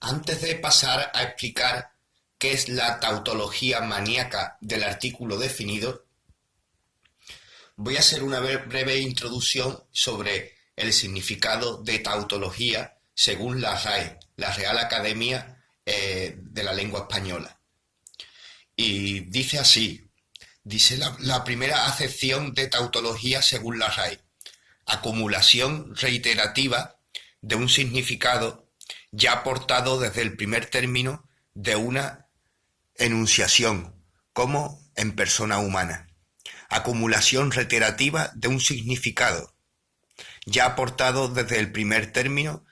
Antes de pasar a explicar qué es la tautología maníaca del artículo definido, voy a hacer una breve introducción sobre el significado de tautología según la RAE, la Real Academia de la Lengua Española. Y dice así, dice la primera acepción de tautología según la RAE: acumulación reiterativa de un significado ya aportado desde el primer término de una enunciación, como en persona humana. Acumulación reiterativa de un significado ya aportado desde el primer término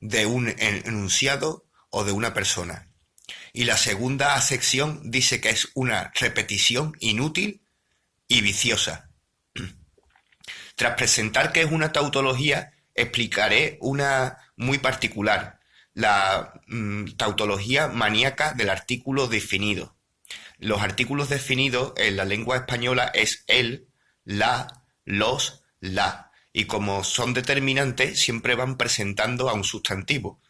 de un enunciado o de una persona. Y la segunda acepción dice que es una repetición inútil y viciosa. Tras presentar qué es una tautología, explicaré una muy particular, la tautología maníaca del artículo definido. Los artículos definidos en la lengua española es el, la, los, la, y como son determinantes siempre van presentando a un sustantivo.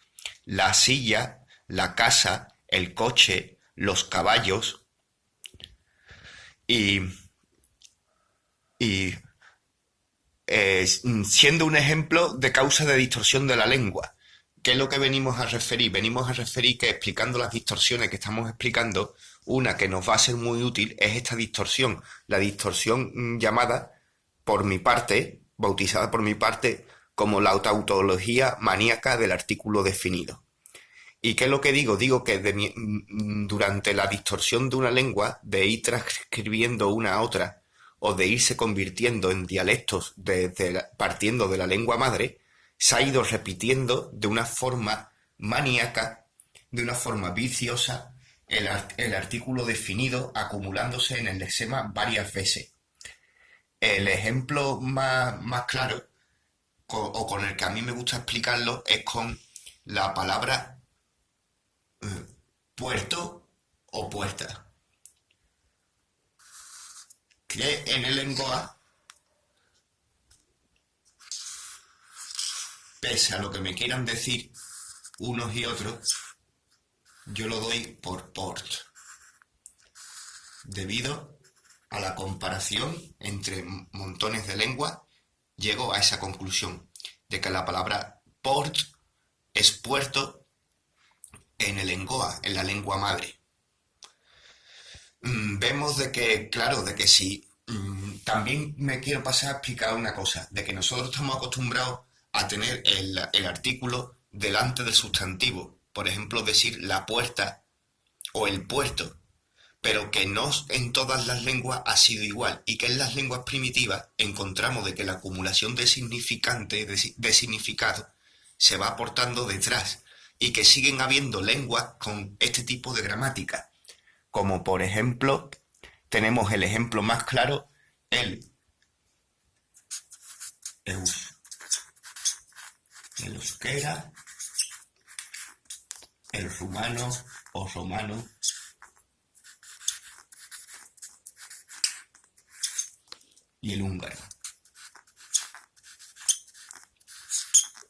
La silla, la casa, el coche, los caballos y siendo un ejemplo de causa de distorsión de la lengua. ¿Qué es lo que venimos a referir? Venimos a referir que, explicando las distorsiones que estamos explicando, una que nos va a ser muy útil es esta distorsión, la distorsión llamada por mi parte, bautizada por mi parte, como la tautología maníaca del artículo definido. ¿Y qué es lo que digo? Digo que durante la distorsión de una lengua, de ir transcribiendo una a otra, o de irse convirtiendo en dialectos partiendo de la lengua madre, se ha ido repitiendo de una forma maníaca, de una forma viciosa, el artículo definido, acumulándose en el lexema varias veces. El ejemplo más claro, o con el que a mí me gusta explicarlo, es con la palabra puerto o puerta, que en el lenguaje, pese a lo que me quieran decir unos y otros, yo lo doy por port, debido a la comparación entre montones de lenguas. Llego a esa conclusión de que la palabra port es puerto en el lenguaje, en la lengua madre. Vemos de que, claro, de que sí. También me quiero pasar a explicar una cosa, de que nosotros estamos acostumbrados a tener el artículo delante del sustantivo. Por ejemplo, decir la puerta o el puerto, pero que no en todas las lenguas ha sido igual, y que en las lenguas primitivas encontramos de que la acumulación de significante, de significado, se va aportando detrás, y que siguen habiendo lenguas con este tipo de gramática. Como por ejemplo, tenemos el ejemplo más claro, el euskera, el rumano o romano, y el húngaro.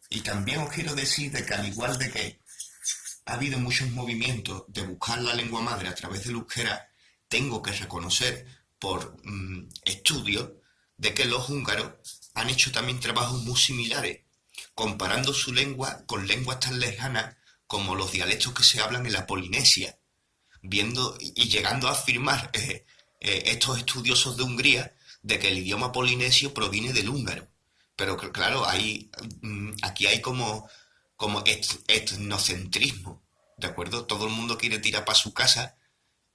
Y también os quiero decir de que, al igual de que ha habido muchos movimientos de buscar la lengua madre a través del euskera, tengo que reconocer por estudios de que los húngaros han hecho también trabajos muy similares, comparando su lengua con lenguas tan lejanas como los dialectos que se hablan en la Polinesia, viendo y llegando a afirmar estos estudiosos de Hungría de que el idioma polinesio proviene del húngaro. Pero claro, aquí hay como etnocentrismo, ¿de acuerdo? Todo el mundo quiere tirar para su casa,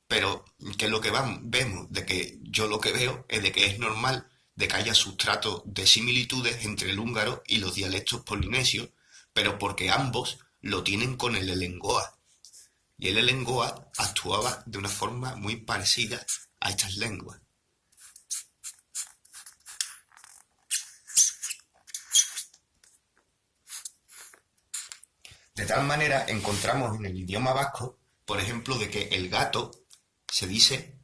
pero ¿qué es lo que vemos? De que yo lo que veo es de que es normal de que haya sustrato de similitudes entre el húngaro y los dialectos polinesios, pero porque ambos lo tienen con el elengoa. Y el elengoa actuaba de una forma muy parecida a estas lenguas. De tal manera encontramos en el idioma vasco, por ejemplo, de que el gato se dice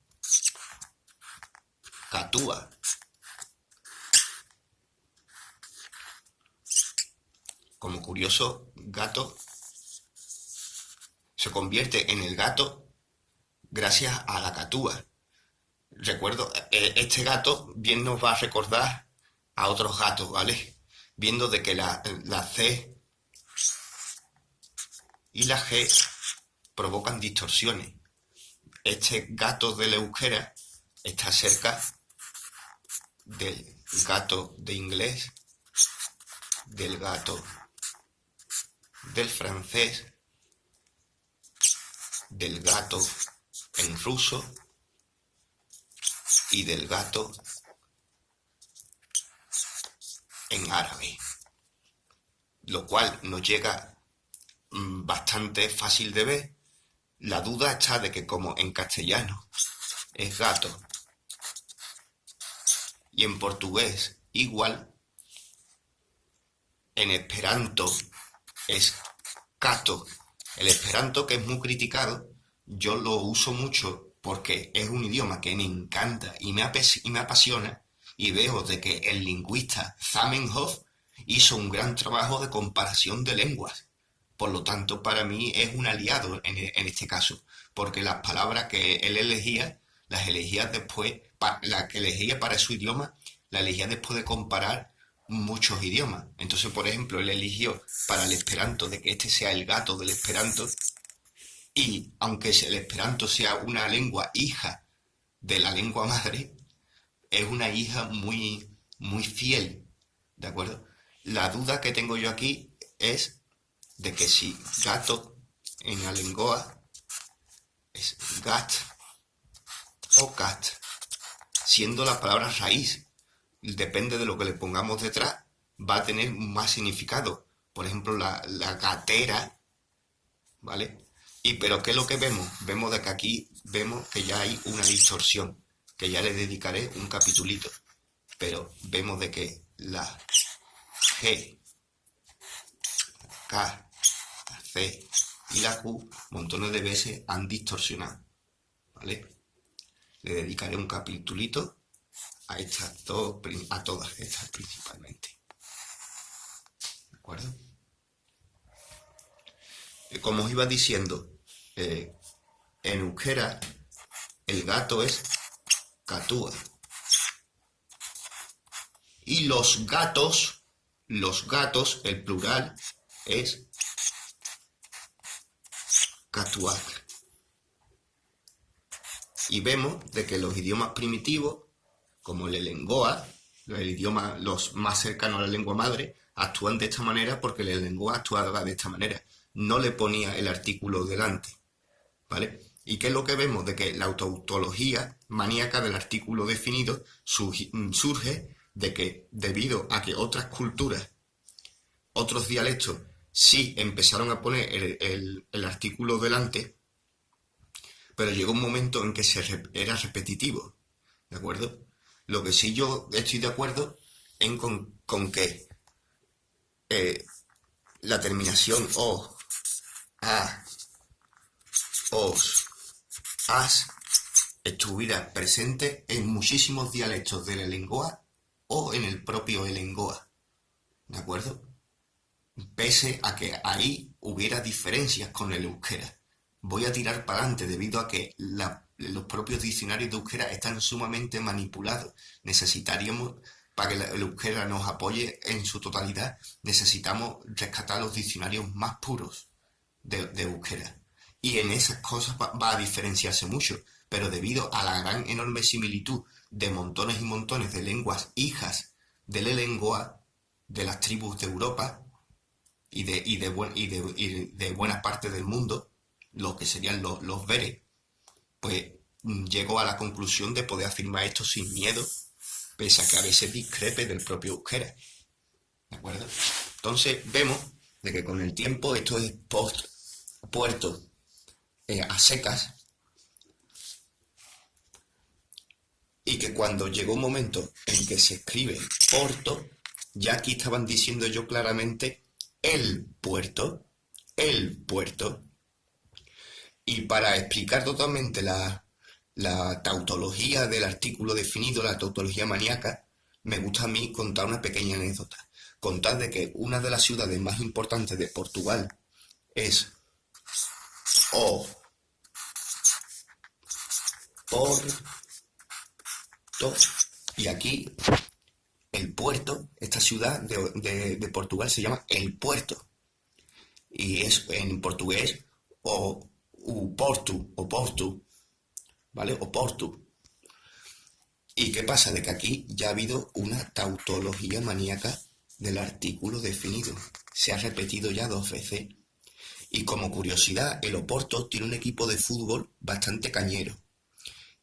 catúa. Como curioso, gato se convierte en el gato gracias a la catúa. Recuerdo, este gato bien nos va a recordar a otros gatos, ¿vale? Viendo de que la C y la G provocan distorsiones. Este gato del euskera está cerca del gato de inglés, del gato del francés, del gato en ruso y del gato en árabe, lo cual nos llega bastante fácil de ver. La duda está de que como en castellano es gato y en portugués igual, en esperanto es gato. El esperanto, que es muy criticado, yo lo uso mucho porque es un idioma que me encanta y me apasiona, y veo de que el lingüista Zamenhof hizo un gran trabajo de comparación de lenguas. Por lo tanto, para mí es un aliado en este caso, porque las palabras que él elegía, las elegía después, la que elegía para su idioma, la elegía después de comparar muchos idiomas. Entonces, por ejemplo, él eligió para el esperanto de que este sea el gato del esperanto, y aunque el esperanto sea una lengua hija de la lengua madre, es una hija muy, muy fiel, ¿de acuerdo? La duda que tengo yo aquí es de que si gato en Alengoa es gat o cat, siendo la palabra raíz, depende de lo que le pongamos detrás, va a tener más significado. Por ejemplo, la gatera, ¿vale? Pero ¿qué es lo que vemos? Vemos de que aquí vemos que ya hay una distorsión, que ya le dedicaré un capitulito. Pero vemos de que la G, la K, la C y la Q montones de veces han distorsionado, ¿vale? Le dedicaré un capitulito a estas dos, a todas estas principalmente. ¿De acuerdo? Como os iba diciendo, en euskera el gato es catúa. Y los gatos, el plural es catuac. Y vemos de que los idiomas primitivos, como el elengoa, los más cercanos a la lengua madre, actúan de esta manera porque el elengoa actuaba de esta manera. No le ponía el artículo delante, ¿vale? ¿Y qué es lo que vemos? De que la tautología maníaca del artículo definido surge de que, debido a que otras culturas, otros dialectos, sí empezaron a poner el artículo delante, pero llegó un momento en que era repetitivo, ¿de acuerdo? Lo que sí yo estoy de acuerdo con que la terminación o, a, os, as estuviera presente en muchísimos dialectos del elengoa o en el propio elengoa, ¿de acuerdo? Pese a que ahí hubiera diferencias con el euskera. Voy a tirar para adelante debido a que los propios diccionarios de euskera están sumamente manipulados. Necesitaríamos, para que el euskera nos apoye en su totalidad, necesitamos rescatar los diccionarios más puros de euskera. Y en esas cosas va a diferenciarse mucho, pero debido a la gran enorme similitud de montones y montones de lenguas hijas del elengoa, de las tribus de Europa y de buena parte del mundo, lo que serían los veres, pues llego a la conclusión de poder afirmar esto sin miedo, pese a que a veces discrepe del propio euskera, ¿de acuerdo? Entonces vemos de que con el tiempo esto es puerto a secas, y que cuando llegó un momento en que se escribe Porto, ya aquí estaban diciendo yo claramente el puerto, y para explicar totalmente la tautología del artículo definido, la tautología maníaca, me gusta a mí contar una pequeña anécdota. Contar de que una de las ciudades más importantes de Portugal es O, Porto. Y aquí el puerto, esta ciudad de Portugal se llama El Puerto. Y es en portugués o Porto, ¿vale? O Porto. ¿Y qué pasa? De que aquí ya ha habido una tautología maníaca del artículo definido. Se ha repetido ya 2 veces. Y como curiosidad, el Oporto tiene un equipo de fútbol bastante cañero.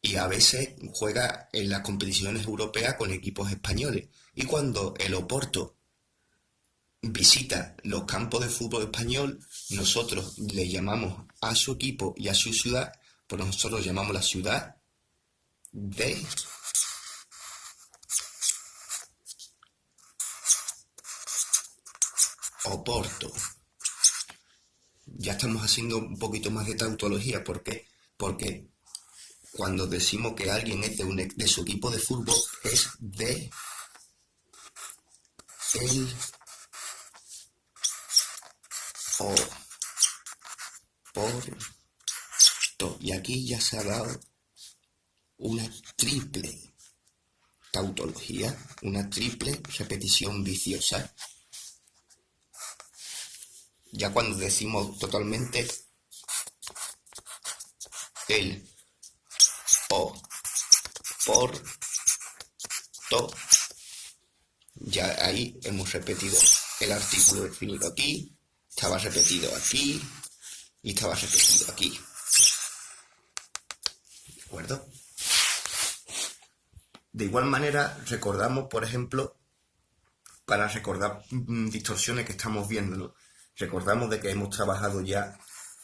Y a veces juega en las competiciones europeas con equipos españoles. Y cuando el Oporto visita los campos de fútbol español, nosotros le llamamos a su equipo y a su ciudad, pues nosotros llamamos la ciudad de Oporto. Ya estamos haciendo un poquito más de tautología. ¿Por qué? Porque cuando decimos que alguien es de su equipo de fútbol, es de el Oporto. Y aquí ya se ha dado una triple tautología, una triple repetición viciosa. Ya cuando decimos totalmente el Oporto, ya ahí hemos repetido el artículo definido aquí, estaba repetido aquí y estaba repetido aquí. ¿De acuerdo? De igual manera, recordamos, por ejemplo, para recordar distorsiones que estamos viendo, recordamos de que hemos trabajado ya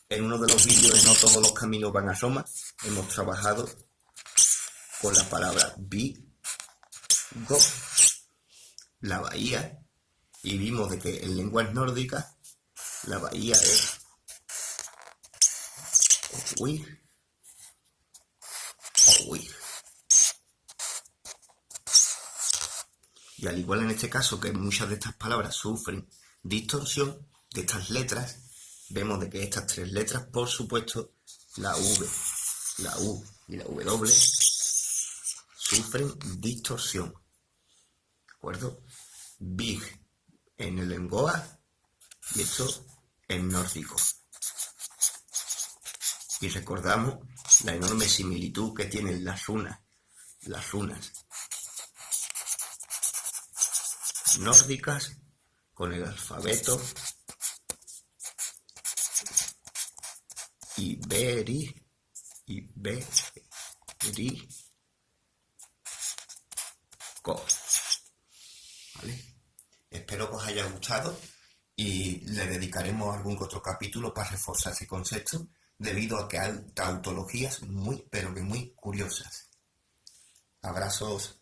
en uno de los vídeos de No todos los caminos van a Roma, hemos trabajado con la palabra vigo, la bahía, y vimos de que en lenguas nórdicas la bahía es Ouvir. Y al igual en este caso que muchas de estas palabras sufren distorsión de estas letras, vemos de que estas 3 letras, por supuesto, la V, la U y la W, sufren distorsión. ¿De acuerdo? Big en el lengoa y esto en nórdico. Y recordamos la enorme similitud que tienen las runas nórdicas con el alfabeto ibérico, ¿vale? Espero que os haya gustado y le dedicaremos algún otro capítulo para reforzar ese concepto, debido a que hay tautologías muy, pero que muy curiosas. Abrazos.